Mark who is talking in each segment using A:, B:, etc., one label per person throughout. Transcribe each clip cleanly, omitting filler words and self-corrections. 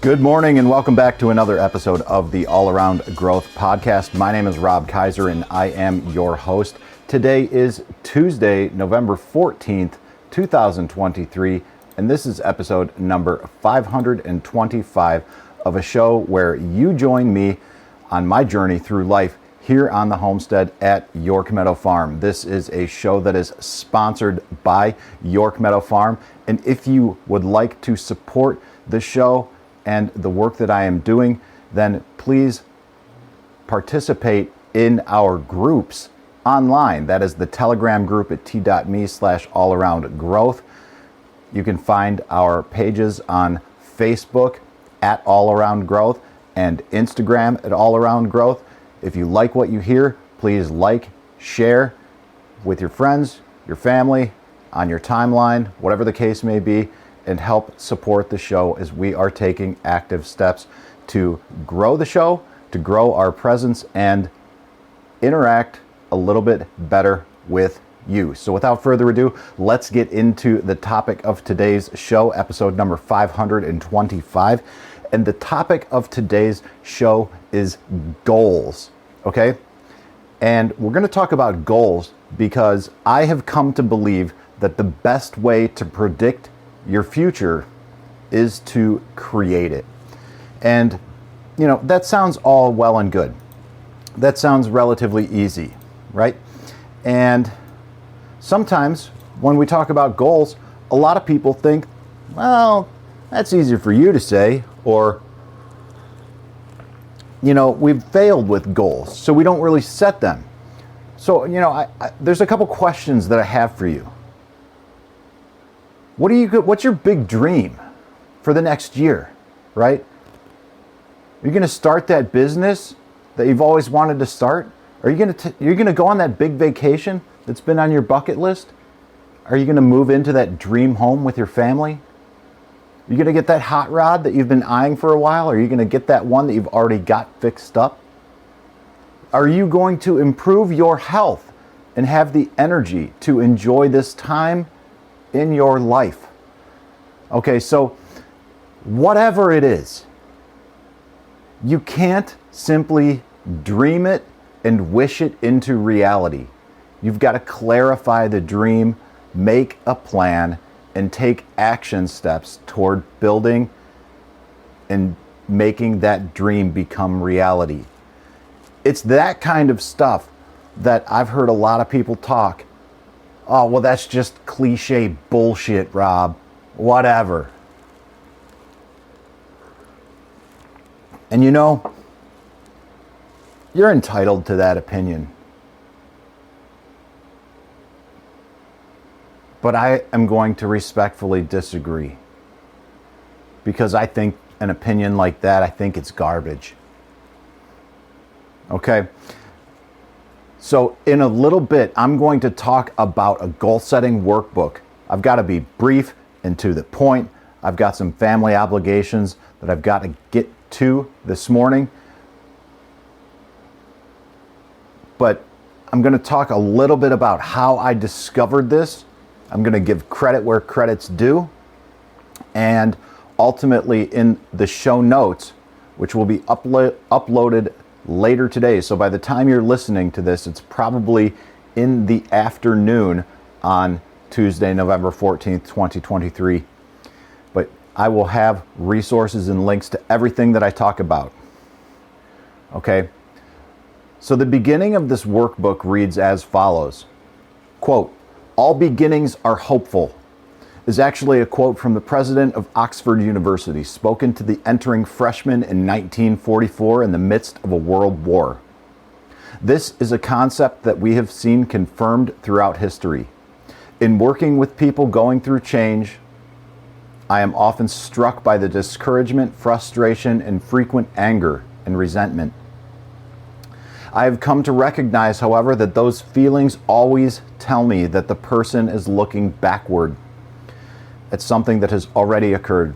A: Good morning and welcome back to another episode of the All Around Growth Podcast. My name is Rob Kaiser and I am your host. Today is Tuesday, November 14th, 2023, and this is episode number 525 of a show where you join me on my journey through life here on the homestead at York Meadow Farm. This is a show that is sponsored by York Meadow Farm, and if you would like to support the show and the work that I am doing, then please participate in our groups online. That is the Telegram group at t.me/allaroundgrowth. You can find our pages on Facebook at All Around Growth and Instagram at All Around Growth. If you like what you hear, please like, share with your friends, your family, on your timeline, whatever the case may be, and help support the show as we are taking active steps to grow the show, to grow our presence, and interact a little bit better with you. So without further ado, let's get into the topic of today's show, episode number 525. And the topic of today's show is goals, okay? And we're going to talk about goals because I have come to believe that the best way to predict your future is to create it. And, you know, that sounds all well and good. That sounds relatively easy, right? And sometimes when we talk about goals, a lot of people think, well, that's easier for you to say, or, you know, we've failed with goals, so we don't really set them. So, you know, there's a couple questions that I have for you. What's your big dream for the next year, right? Are you going to start that business that you've always wanted to start? Are you going to go on that big vacation that's been on your bucket list? Are you going to move into that dream home with your family? Are you going to get that hot rod that you've been eyeing for a while? Are you going to get that one that you've already got fixed up? Are you going to improve your health and have the energy to enjoy this time in your life? Okay, so whatever it is, you can't simply dream it and wish it into reality. You've got to clarify the dream, make a plan, and take action steps toward building and making that dream become reality. It's that kind of stuff that I've heard a lot of people talk. Oh, well, that's just cliche bullshit, Rob. Whatever. And you know, you're entitled to that opinion. But I am going to respectfully disagree. Because I think an opinion like that, I think it's garbage. Okay? So in a little bit, I'm going to talk about a goal-setting workbook. I've got to be brief and to the point. I've got some family obligations that I've got to get to this morning. But I'm going to talk a little bit about how I discovered this. I'm going to give credit where credit's due. And ultimately in the show notes, which will be uploaded later today. So by the time you're listening to this, it's probably in the afternoon on Tuesday, November 14th, 2023. But I will have resources and links to everything that I talk about. Okay? So the beginning of this workbook reads as follows. Quote, "All beginnings are hopeful," is actually a quote from the president of Oxford University, spoken to the entering freshmen in 1944 in the midst of a world war. This is a concept that we have seen confirmed throughout history. In working with people going through change, I am often struck by the discouragement, frustration, and frequent anger and resentment. I have come to recognize, however, that those feelings always tell me that the person is looking backward at something that has already occurred.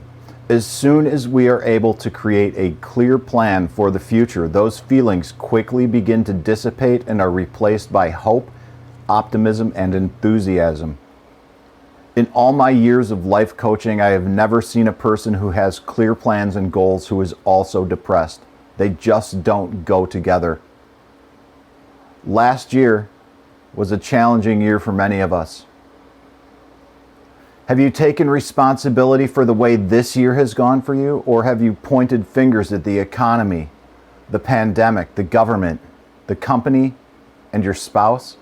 A: As soon as we are able to create a clear plan for the future, those feelings quickly begin to dissipate and are replaced by hope, optimism, and enthusiasm. In all my years of life coaching, I have never seen a person who has clear plans and goals who is also depressed. They just don't go together. Last year was a challenging year for many of us. Have you taken responsibility for the way this year has gone for you, or have you pointed fingers at the economy, the pandemic, the government, the company, and your spouse?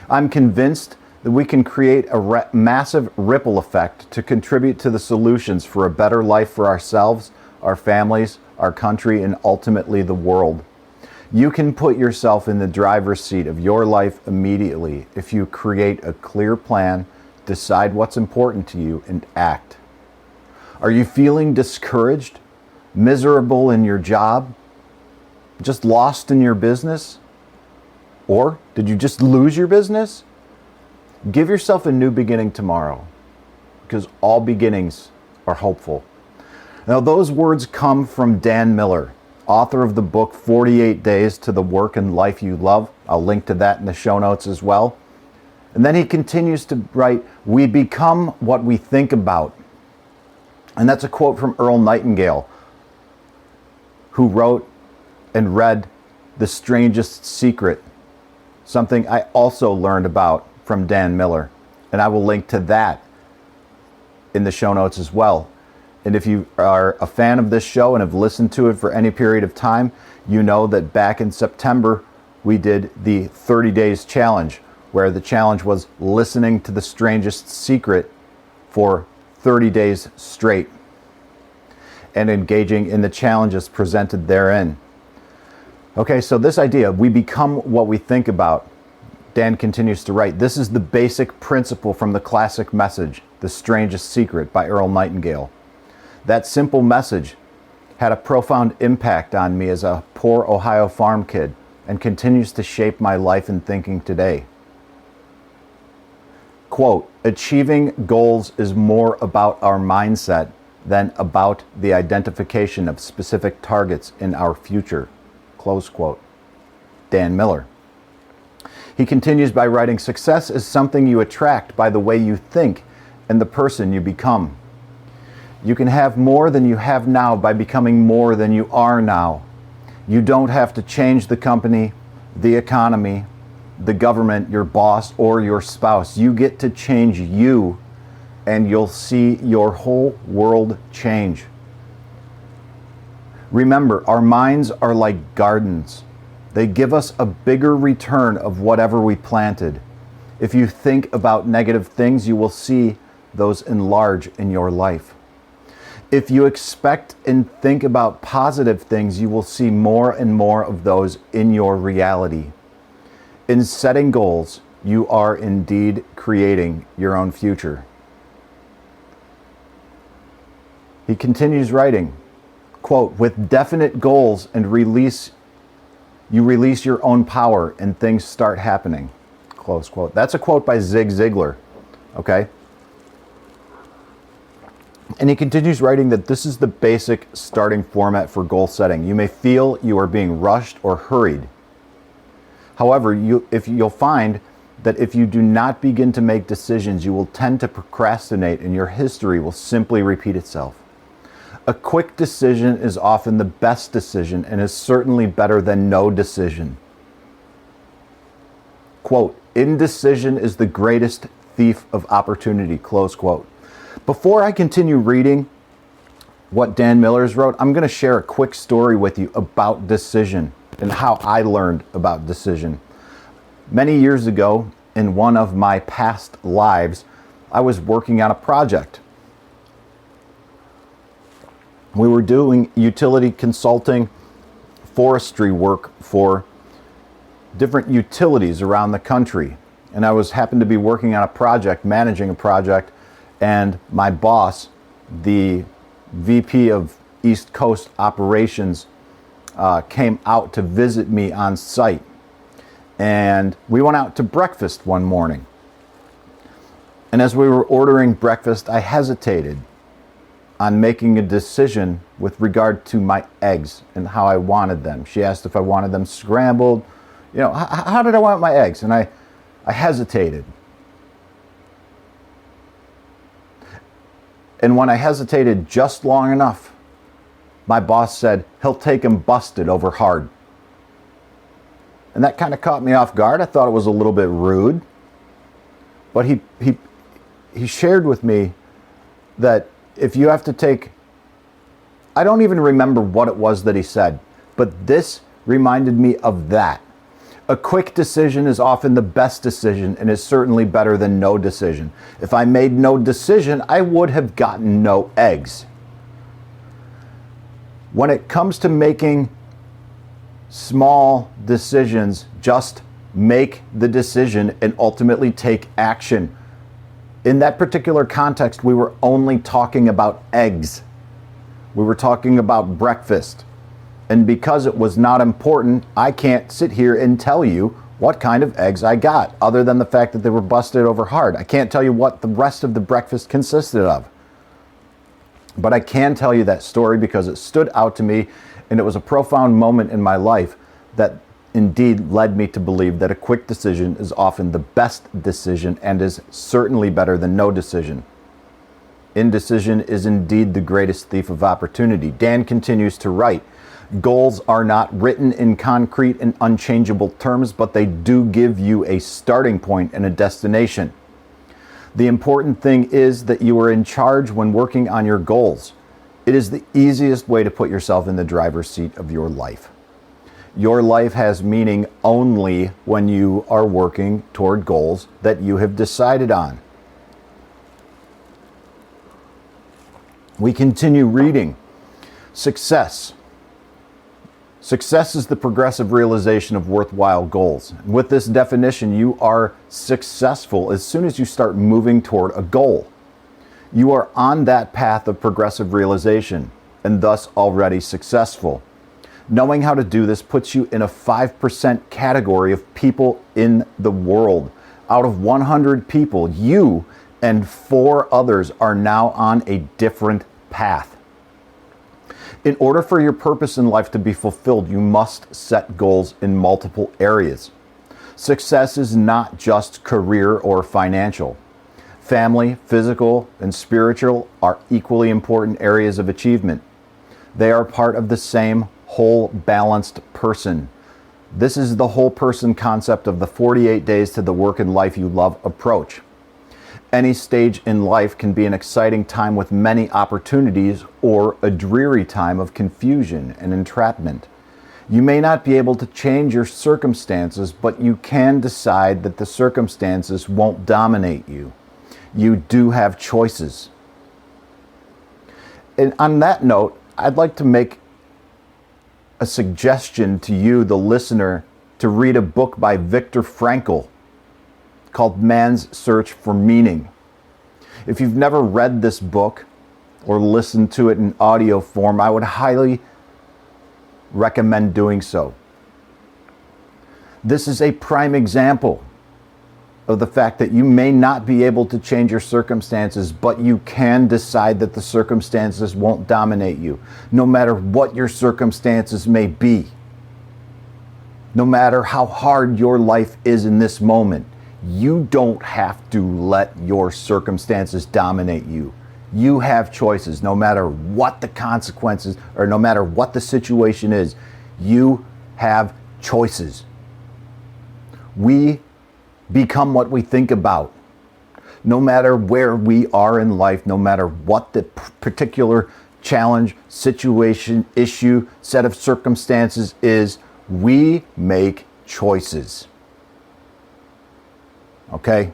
A: I'm convinced that we can create a massive ripple effect to contribute to the solutions for a better life for ourselves, our families, our country, and ultimately the world. You can put yourself in the driver's seat of your life immediately if you create a clear plan, decide what's important to you, and act. Are you feeling discouraged, miserable in your job, just lost in your business? Or did you just lose your business? Give yourself a new beginning tomorrow, because all beginnings are hopeful. Now, those words come from Dan Miller, author of the book 48 Days to the Work and Life You Love. I'll link to that in the show notes as well. And then he continues to write, "We become what we think about." And that's a quote from Earl Nightingale, who wrote and read The Strangest Secret, something I also learned about from Dan Miller. And I will link to that in the show notes as well. And if you are a fan of this show and have listened to it for any period of time, you know that back in September, we did the 30 Days Challenge, where the challenge was listening to The Strangest Secret for 30 days straight and engaging in the challenges presented therein. Okay, so this idea, we become what we think about. Dan continues to write, "This is the basic principle from the classic message, The Strangest Secret by Earl Nightingale. That simple message had a profound impact on me as a poor Ohio farm kid and continues to shape my life and thinking today." Quote, "Achieving goals is more about our mindset than about the identification of specific targets in our future." Close quote. Dan Miller. He continues by writing, "Success is something you attract by the way you think and the person you become. You can have more than you have now by becoming more than you are now. You don't have to change the company, the economy, the government, your boss, or your spouse. You get to change you, and you'll see your whole world change. Remember, our minds are like gardens. They give us a bigger return of whatever we planted. If you think about negative things, you will see those enlarge in your life. If you expect and think about positive things, you will see more and more of those in your reality. In setting goals, you are indeed creating your own future." He continues writing, quote, "With definite goals and you release your own power and things start happening." Close quote. That's a quote by Zig Ziglar, okay? And he continues writing that this is the basic starting format for goal setting. You may feel you are being rushed or hurried. However, you'll find that if you do not begin to make decisions, you will tend to procrastinate and your history will simply repeat itself. A quick decision is often the best decision and is certainly better than no decision. Quote, "Indecision is the greatest thief of opportunity," close quote. Before I continue reading what Dan Miller's wrote, I'm going to share a quick story with you about decision and how I learned about decision. Many years ago, in one of my past lives, I was working on a project. We were doing utility consulting, forestry work for different utilities around the country. And I happened to be working on a project, managing a project, and my boss, the VP of East Coast operations, came out to visit me on site. And we went out to breakfast one morning. And as we were ordering breakfast, I hesitated on making a decision with regard to my eggs and how I wanted them. She asked if I wanted them scrambled. You know, how did I want my eggs? And I hesitated. And when I hesitated just long enough, my boss said, he'll take him busted over hard. And that kind of caught me off guard. I thought it was a little bit rude. But he shared with me that if you have to take, I don't even remember what it was that he said, but this reminded me of that. A quick decision is often the best decision and is certainly better than no decision. If I made no decision, I would have gotten no eggs. When it comes to making small decisions, just make the decision and ultimately take action. In that particular context, we were only talking about eggs. We were talking about breakfast. And because it was not important, I can't sit here and tell you what kind of eggs I got, other than the fact that they were busted over hard. I can't tell you what the rest of the breakfast consisted of. But I can tell you that story because it stood out to me, and it was a profound moment in my life that indeed led me to believe that a quick decision is often the best decision and is certainly better than no decision. Indecision is indeed the greatest thief of opportunity. Dan continues to write, goals are not written in concrete and unchangeable terms, but they do give you a starting point and a destination. The important thing is that you are in charge when working on your goals. It is the easiest way to put yourself in the driver's seat of your life. Your life has meaning only when you are working toward goals that you have decided on. We continue reading. Success. Success is the progressive realization of worthwhile goals. With this definition, you are successful as soon as you start moving toward a goal. You are on that path of progressive realization and thus already successful. Knowing how to do this puts you in a 5% category of people in the world. Out of 100 people, you and 4 others are now on a different path. In order for your purpose in life to be fulfilled, you must set goals in multiple areas. Success is not just career or financial. Family, physical, and spiritual are equally important areas of achievement. They are part of the same whole balanced person. This is the whole person concept of the 48 days to the work and life you love approach. Any stage in life can be an exciting time with many opportunities or a dreary time of confusion and entrapment. You may not be able to change your circumstances, but you can decide that the circumstances won't dominate you. You do have choices. And on that note, I'd like to make a suggestion to you, the listener, to read a book by Viktor Frankl called Man's Search for Meaning. If you've never read this book or listened to it in audio form, I would highly recommend doing so. This is a prime example of the fact that you may not be able to change your circumstances, but you can decide that the circumstances won't dominate you, no matter what your circumstances may be. No matter how hard your life is in this moment, you don't have to let your circumstances dominate you. You have choices, no matter what the consequences or no matter what the situation is. You have choices. We become what we think about. No matter where we are in life, no matter what the particular challenge, situation, issue, set of circumstances is, we make choices. Okay?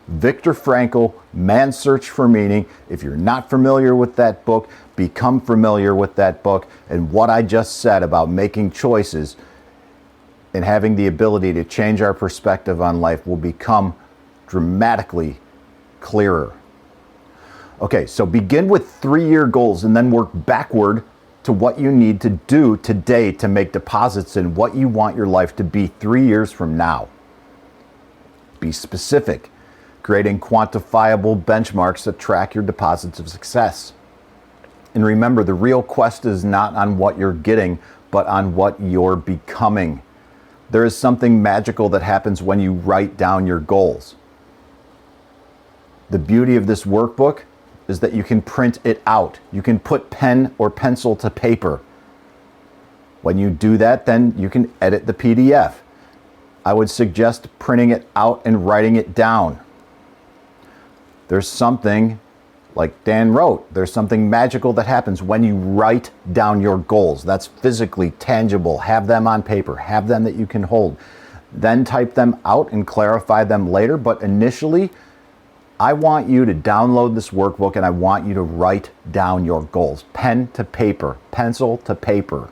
A: Viktor Frankl, Man's Search for Meaning. If you're not familiar with that book, become familiar with that book. And what I just said about making choices and having the ability to change our perspective on life will become dramatically clearer. Okay, so begin with 3-year goals and then work backward to what you need to do today to make deposits in what you want your life to be 3 years from now. Be specific, creating quantifiable benchmarks that track your deposits of success. And remember, the real quest is not on what you're getting, but on what you're becoming. There is something magical that happens when you write down your goals. The beauty of this workbook is that you can print it out. You can put pen or pencil to paper. When you do that, then you can edit the PDF. I would suggest printing it out and writing it down. There's something, like Dan wrote, there's something magical that happens when you write down your goals. That's physically tangible. Have them on paper. Have them that you can hold. Then type them out and clarify them later. But initially, I want you to download this workbook and I want you to write down your goals. Pen to paper, pencil to paper.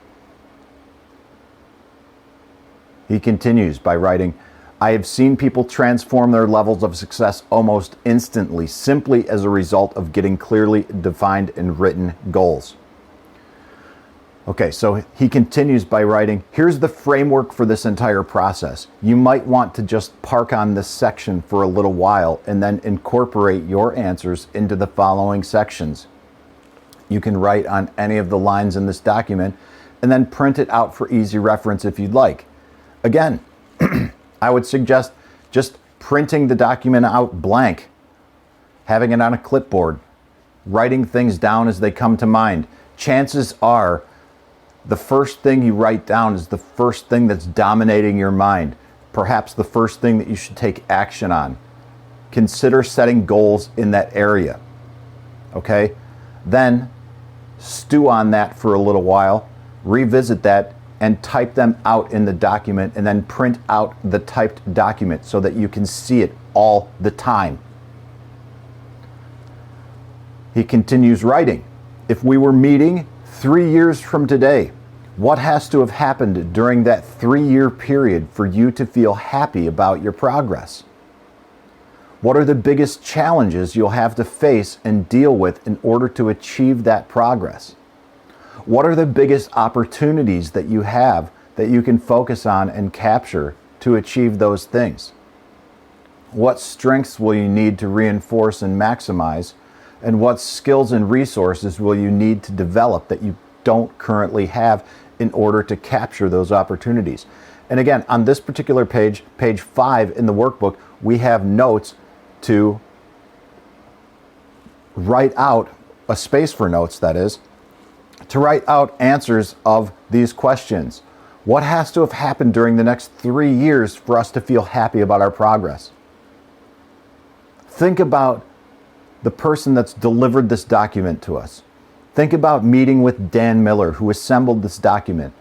A: He continues by writing, I have seen people transform their levels of success almost instantly, simply as a result of getting clearly defined and written goals. Okay, so he continues by writing, here's the framework for this entire process. You might want to just park on this section for a little while and then incorporate your answers into the following sections. You can write on any of the lines in this document and then print it out for easy reference if you'd like. Again, I would suggest just printing the document out blank, having it on a clipboard, writing things down as they come to mind. Chances are the first thing you write down is the first thing that's dominating your mind, perhaps the first thing that you should take action on. Consider setting goals in that area, okay? Then stew on that for a little while, revisit that, and type them out in the document, and then print out the typed document so that you can see it all the time. He continues writing, if we were meeting 3 years from today, what has to have happened during that 3-year period for you to feel happy about your progress? What are the biggest challenges you'll have to face and deal with in order to achieve that progress? What are the biggest opportunities that you have that you can focus on and capture to achieve those things? What strengths will you need to reinforce and maximize? And what skills and resources will you need to develop that you don't currently have in order to capture those opportunities? And again, on this particular page, page 5 in the workbook, we have notes to write out, a space for notes that is, to write out answers of these questions. What has to have happened during the next 3 years for us to feel happy about our progress? Think about the person that's delivered this document to us. Think about meeting with Dan Miller, who assembled this document.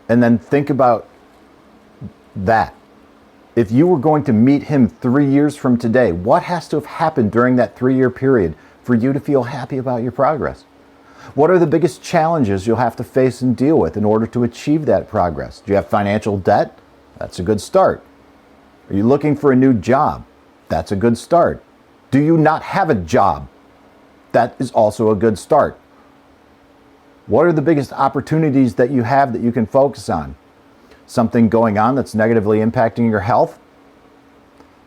A: And then think about that. If you were going to meet him 3 years from today, what has to have happened during that 3-year period for you to feel happy about your progress? What are the biggest challenges you'll have to face and deal with in order to achieve that progress? Do you have financial debt? That's a good start. Are you looking for a new job? That's a good start. Do you not have a job? That is also a good start. What are the biggest opportunities that you have that you can focus on? Something going on that's negatively impacting your health?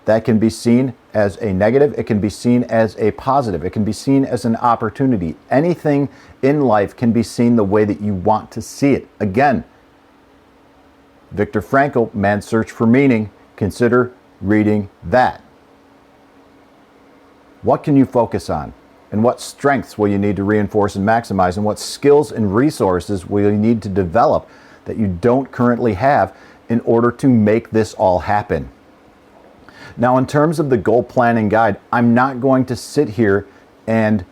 A: That can be seen as a negative. It can be seen as a positive. It can be seen as an opportunity. Anything in life can be seen the way that you want to see it. Again, Viktor Frankl, Man's Search for Meaning. Consider reading that. What can you focus on? And what strengths will you need to reinforce and maximize? And what skills and resources will you need to develop that you don't currently have in order to make this all happen? Now, in terms of the goal planning guide, I'm not going to sit here and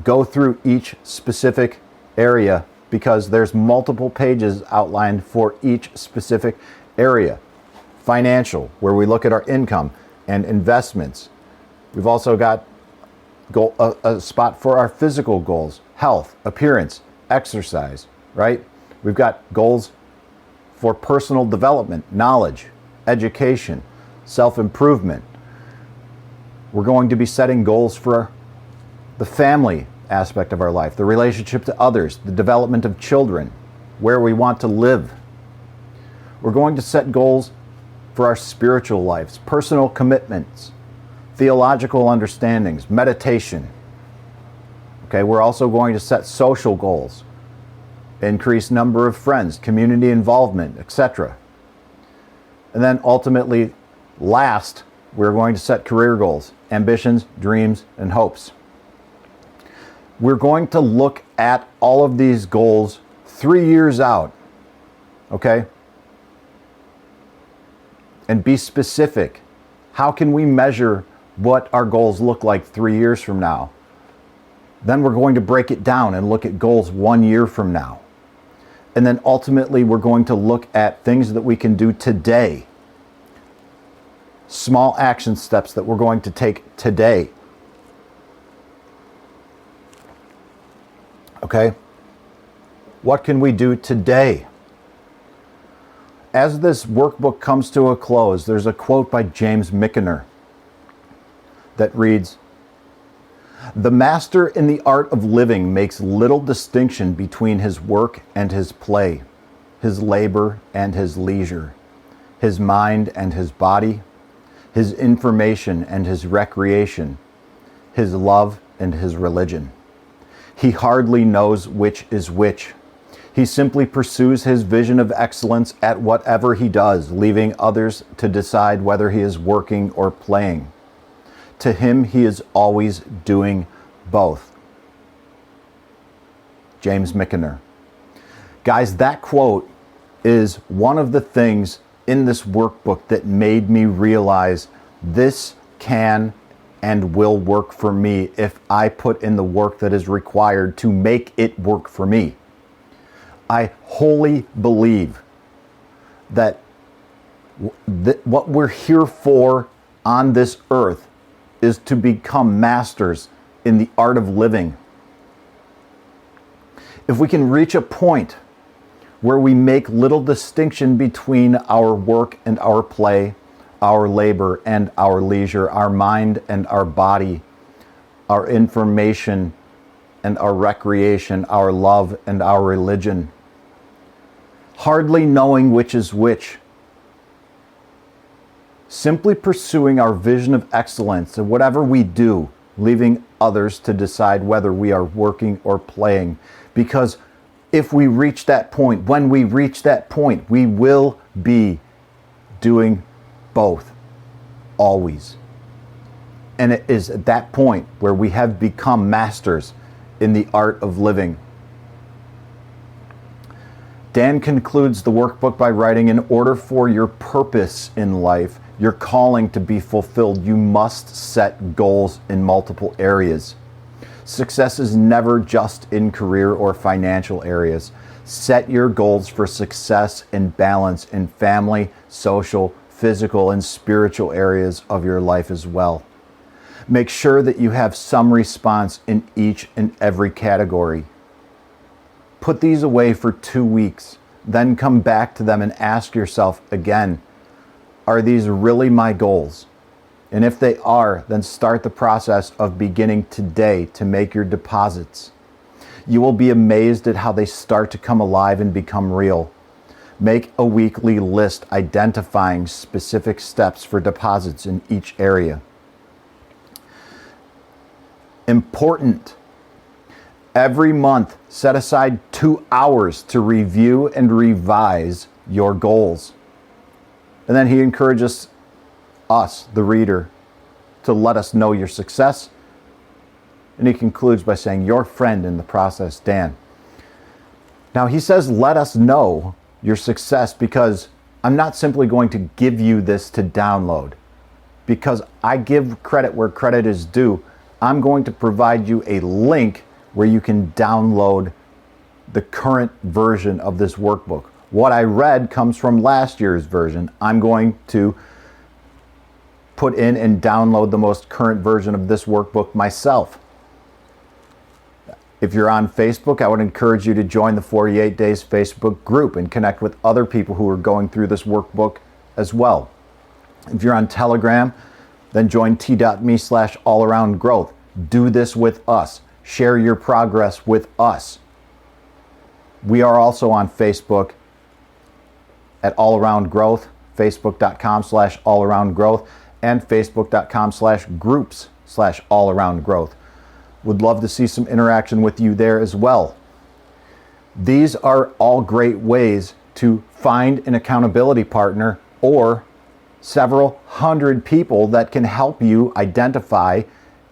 A: go through each specific area because there's multiple pages outlined for each specific area. Financial, where we look at our income and investments. We've also got a spot for our physical goals, health, appearance, exercise, right? We've got goals for personal development, knowledge, education, self-improvement. We're going to be setting goals for the family aspect of our life, the relationship to others, the development of children, where we want to live. We're going to set goals for our spiritual lives, personal commitments, theological understandings, meditation. Okay, we're also going to set social goals, increase number of friends, community involvement, etc. And then ultimately, last, we're going to set career goals, ambitions, dreams, and hopes. we're going to look at all of these goals 3 years out, okay? And be specific. How can we measure what our goals look like 3 years from now? Then we're going to break it down and look at goals 1 year from now. And then ultimately, we're going to look at things that we can do today. Small action steps that we're going to take today. Okay? What can we do today? As this workbook comes to a close, there's a quote by James Michener that reads, "The master in the art of living makes little distinction between his work and his play, his labor and his leisure, his mind and his body, his information and his recreation, his love and his religion. He hardly knows which is which. He simply pursues his vision of excellence at whatever he does, leaving others to decide whether he is working or playing. To him, he is always doing both." James Michener. Guys, that quote is one of the things in this workbook that made me realize this can and will work for me if I put in the work that is required to make it work for me. I wholly believe that what we're here for on this earth is to become masters in the art of living. If we can reach a point where we make little distinction between our work and our play, our labor and our leisure, our mind and our body, our information and our recreation, our love and our religion, hardly knowing which is which, simply pursuing our vision of excellence in whatever we do, leaving others to decide whether we are working or playing. Because if we reach that point, when we reach that point, we will be doing both, always. And it is at that point where we have become masters in the art of living. Dan concludes the workbook by writing, "In order for your purpose in life, your calling to be fulfilled, you must set goals in multiple areas. Success is never just in career or financial areas. Set your goals for success and balance in family, social, physical, and spiritual areas of your life as well. Make sure that you have some response in each and every category. Put these away for 2 weeks, then come back to them and ask yourself again, are these really my goals? And if they are, then start the process of beginning today to make your deposits. You will be amazed at how they start to come alive and become real. Make a weekly list identifying specific steps for deposits in each area." Important. Every month, set aside 2 hours to review and revise your goals. And then he encourages us, the reader, to let us know your success. And he concludes by saying, "Your friend in the process, Dan." Now he says, let us know your success, because I'm not simply going to give you this to download. Because I give credit where credit is due, I'm going to provide you a link where you can download the current version of this workbook. What I read comes from last year's version. I'm going to put in and download the most current version of this workbook myself. If you're on Facebook, I would encourage you to join the 48 Days Facebook group and connect with other people who are going through this workbook as well. If you're on Telegram, then join t.me/allaroundgrowth. Do this with us. Share your progress with us. We are also on Facebook at All Around Growth, facebook.com/allaroundgrowth, and facebook.com/groups/allaroundgrowth. Would love to see some interaction with you there as well. These are all great ways to find an accountability partner or several hundred people that can help you identify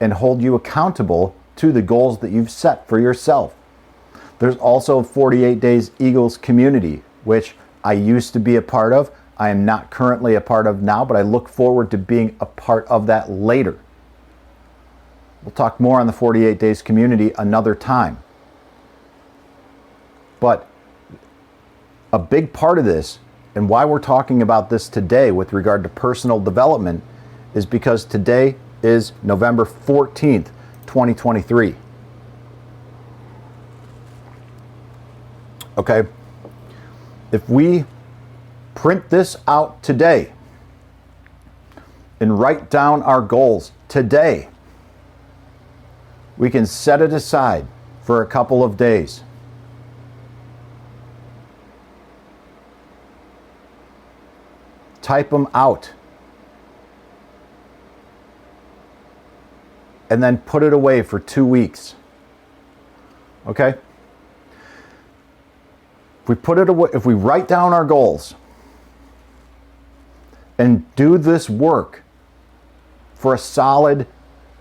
A: and hold you accountable to the goals that you've set for yourself. There's also 48 Days Eagles community, which I used to be a part of. I am not currently a part of now, but I look forward to being a part of that later. We'll talk more on the 48 Days community another time. But a big part of this, and why we're talking about this today with regard to personal development, is because today is November 14th, 2023. Okay? If we print this out today and write down our goals today, we can set it aside for a couple of days. Type them out. And then put it away for 2 weeks. Okay? If we put it away, if we write down our goals and do this work for a solid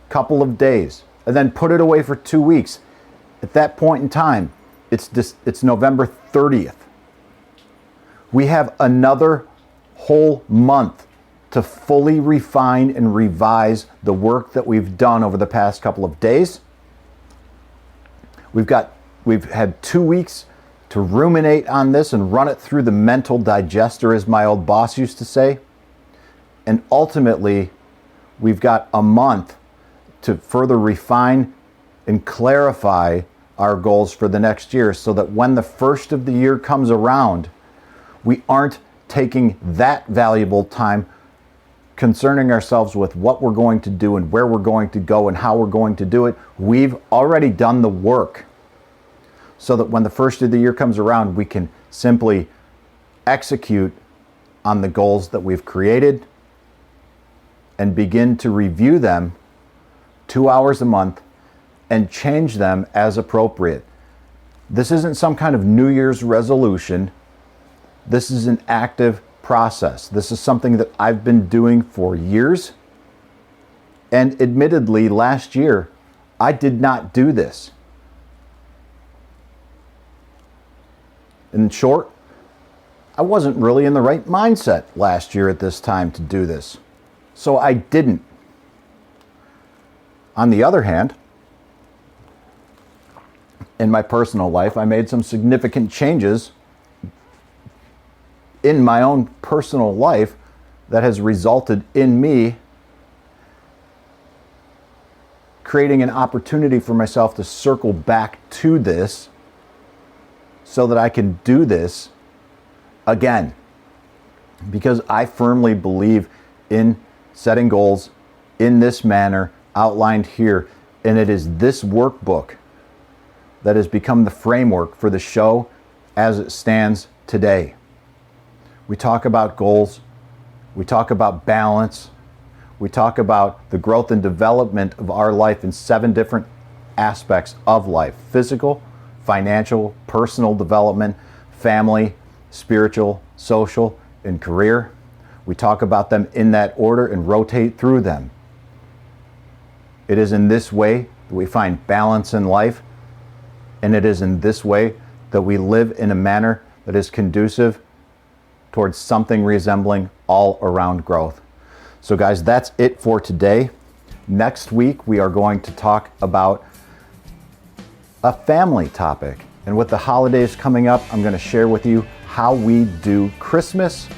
A: couple of days, and then put it away for 2 weeks, at that point in time, it's November 30th. We have another whole month to fully refine and revise the work that we've done over the past couple of days. We've had 2 weeks to ruminate on this and run it through the mental digester, as my old boss used to say. And ultimately, we've got a month to further refine and clarify our goals for the next year, so that when the first of the year comes around, we aren't taking that valuable time concerning ourselves with what we're going to do and where we're going to go and how we're going to do it. We've already done the work, so that when the first of the year comes around, we can simply execute on the goals that we've created and begin to review them 2 hours a month and change them as appropriate. This isn't some kind of New Year's resolution. This is an active process. This is something that I've been doing for years. And admittedly, last year, I did not do this. In short, I wasn't really in the right mindset last year at this time to do this. So I didn't. On the other hand, in my personal life, I made some significant changes in my own personal life that has resulted in me creating an opportunity for myself to circle back to this so that I can do this again. Because I firmly believe in setting goals in this manner outlined here, and it is this workbook that has become the framework for the show as it stands today. We talk about goals, we talk about balance, we talk about the growth and development of our life in 7 different aspects of life: physical, financial, personal development, family, spiritual, social, and career. We talk about them in that order and rotate through them. It is in this way that we find balance in life, and it is in this way that we live in a manner that is conducive towards something resembling all-around growth. So guys, that's it for today. Next week, we are going to talk about a family topic. And with the holidays coming up, I'm going to share with you how we do Christmas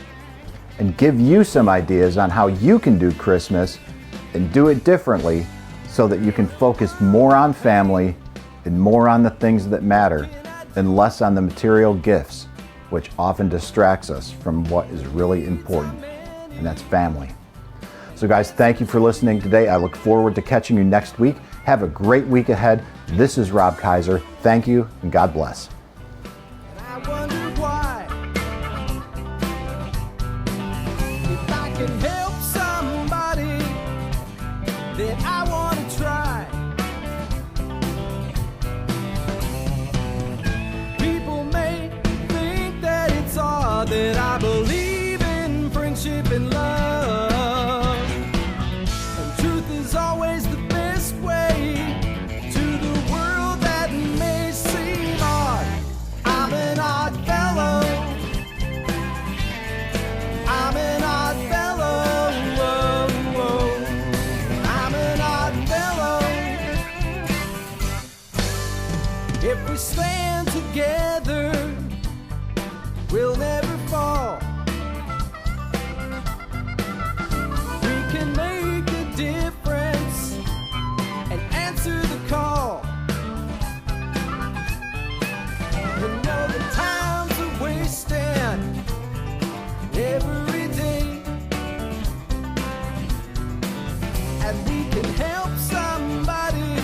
A: and give you some ideas on how you can do Christmas and do it differently so that you can focus more on family and more on the things that matter and less on the material gifts, which often distracts us from what is really important, and that's family. So guys, thank you for listening today. I look forward to catching you next week. Have a great week ahead. This is Rob Kaiser. Thank you, and God bless.
B: I wonder why, if I can help somebody, then I want to try. People may think that it's odd that I believe in friendship and love, and truth is always the best way to we stand together, we'll never fall. We can make a difference and answer the call. You know the times are wasting every day, and we can help somebody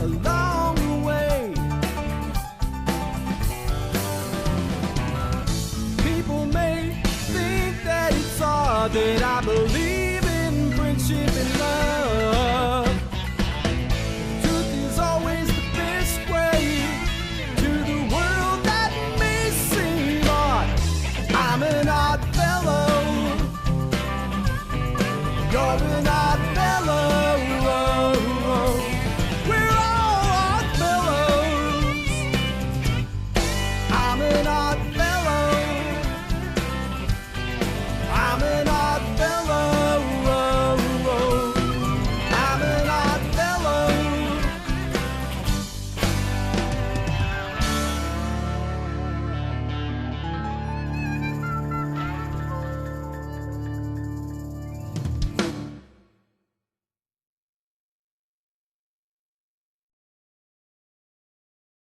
B: along the way. People may think that it's odd that I believe in friendship and love. Truth is always the best way to the world that may seem odd. I'm an odd fellow, you're an odd